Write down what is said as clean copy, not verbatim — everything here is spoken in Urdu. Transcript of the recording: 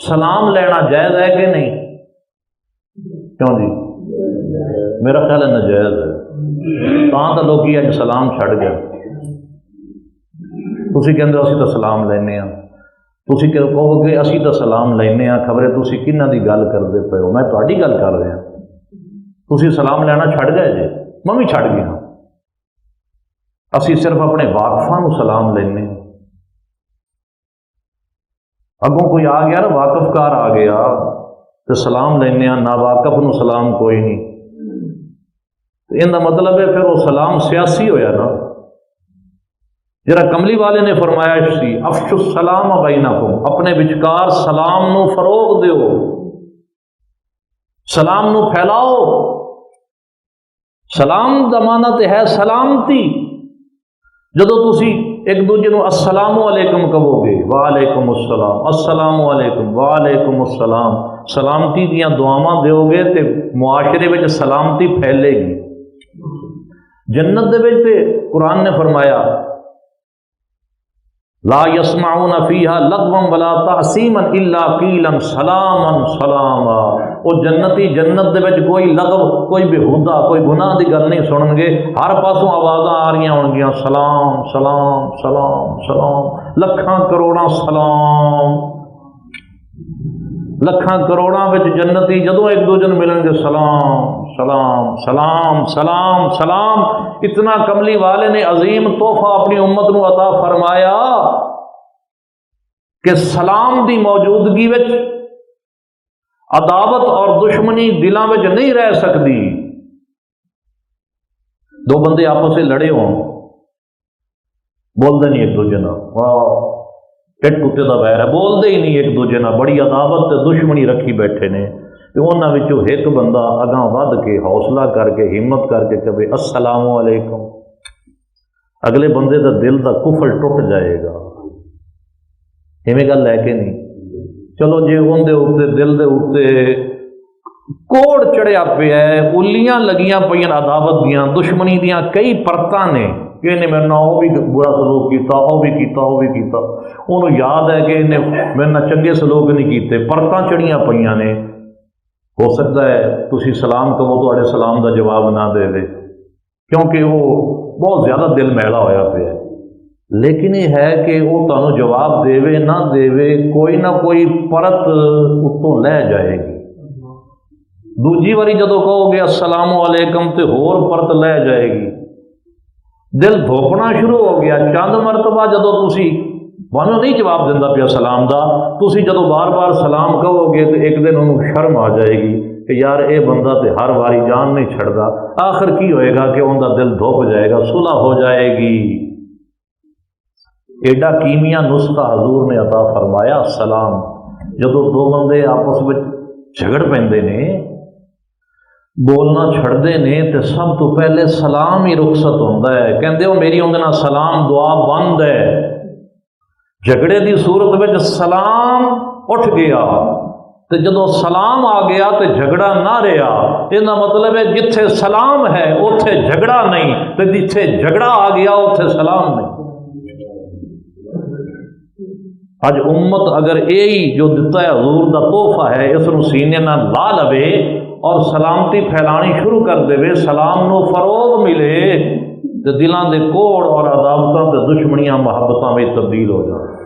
سلام لینا جائز ہے کہ نہیں؟ کیوں جی؟ میرا خیال ہے ناجائز ہے. تو لوگ اج سلام چھڑ گئے. تسی کہندے اسی تو سلام لینے ہاں. تسی کہو گے اسی تو سلام لینے ہاں. خبرے تسی کنہاں دی گل کردے پئے ہو؟ میں تہاڈی گل کر رہا. تسی سلام لینا چھڑ گئے جے، میں بھی چھڑ گیا. اسی صرف اپنے واقفاں نو سلام لینے. اگوں کوئی آ گیا نا واقف کار آ گیا تو سلام لینے، نا واقف نو سلام کوئی نہیں. ان کا مطلب ہے پھر وہ سلام سیاسی ہویا نا. جرا کملی والے نے فرمایا سی افشو السلام بینکم، اپنے وچکار سلام نو فروغ دیو، سلام نو پھیلاؤ. سلام دا معنی تے ہے سلامتی. جدو تسی ایک دوجے نو السلام علیکم کہو گے، وعلیکم السلام، السلام علیکم، وعلیکم السلام، سلامتی دیاں دعاواں دیو گے تے معاشرے وچ سلامتی پھیلے گی. جنت دے وچ تے قرآن نے فرمایا لا یسمعون فیہا لغوا ولا تعصیما الا قیلا سلاما سلاما. وہ جنتی جنت دے وچ کوئی لغو، کوئی بےہودہ، کوئی گناہ دی گل نہیں سنن گے. ہر پاسوں آوازاں آ رہی ہون گیاں سلام سلام سلام سلام، لکھاں کروڑاں سلام. لکھاں کروڑاں وچ جنتی جدوں ایک دوجے نوں ملن گے سلام سلام سلام سلام سلام. اتنا کملی والے نے عظیم تحفہ اپنی امت نو عطا فرمایا کہ سلام دی موجودگی وچ عداوت اور دشمنی دلاں وچ نہیں رہ سکتی. دو بندے آپس سے لڑے ہوں، بولتے نہیں ایک دوجے نال، واہ پٹ کتے دا ویر ہے، بولتے ہی نہیں ایک دوجے نال، بڑی عداوت تے دشمنی رکھی بیٹھے نے. انہاں وچوں ایک بندہ اگاں ود کے حوصلہ کر کے ہمت کر کے کہے السلام علیکم، اگلے بندے دا دل دا کفل ٹوٹ جائے گا. ایویں گل ہے کہ نہیں؟ چلو جی ان دے اوتے دل دے اوتے کوڑ چڑھیا پیا ہے، الیاں لگیاں پئیاں عداوت دیاں دشمنی دیاں کئی پرتاں نے کہ انہیں میرے نال وہ بھی برا سلوک کیتا، وہ بھی کیتا، وہ بھی کیتا. انہوں یاد ہے کہ انہیں میرے نال چنگے سلوک نہیں کیتے، پرتاں چڑھیاں پئیاں نے. ہو سکتا ہے تسی سلام کہو تہاڈے سلام دا جواب نہ دے دے کیونکہ وہ بہت زیادہ دل میلا ہویا پیا ہے. لیکن یہ ہے کہ وہ تمہیں جواب دے نہ دے، کوئی نہ کوئی پرت اتوں لے جائے گی. دوجی واری جدو کہو گے السلام علیکم تے ہور پرت لے جائے گی. دل دھوپنا شروع ہو گیا. چند مرتبہ جدو تسی مانو نہیں جواب دینا پیا سلام دا، تسی جدو بار بار سلام کہو گے تو ایک دن انہوں شرم آ جائے گی کہ یار اے بندہ تے ہر باری جان نہیں چھڑدا. آخر کی ہوئے گا کہ ان کا دل دھوپ جائے گا، صلح ہو جائے گی. ایڈا کیمیا نسخہ حضور نے عطا فرمایا. سلام جدو دو بندے آپس میں جھگڑ پیندے نے، بولنا چھڑتے نے، تو سب تو پہلے سلام ہی رخصت ہوتا ہے. کہندے ہو میری اندر نہ سلام دعا بند ہے. جھگڑے دی صورت میں سلام اٹھ گیا تو جدو سلام آ گیا تو جھگڑا نہ رہا. یہ مطلب ہے جتھے سلام ہے اتھے جھگڑا نہیں، تو جتھے جھگڑا آ گیا اتھے سلام نہیں. اج امت اگر یہی جو دتا ہے حضور دا تحفہ ہے اس نو سینے نہ لا لوے اور سلامتی پھیلانی شروع کر دے، سلام نو فروغ ملے تو دلاں دے کوڑ اور عداوتاں تے دشمنیاں محبتاں میں تبدیل ہو جائیں.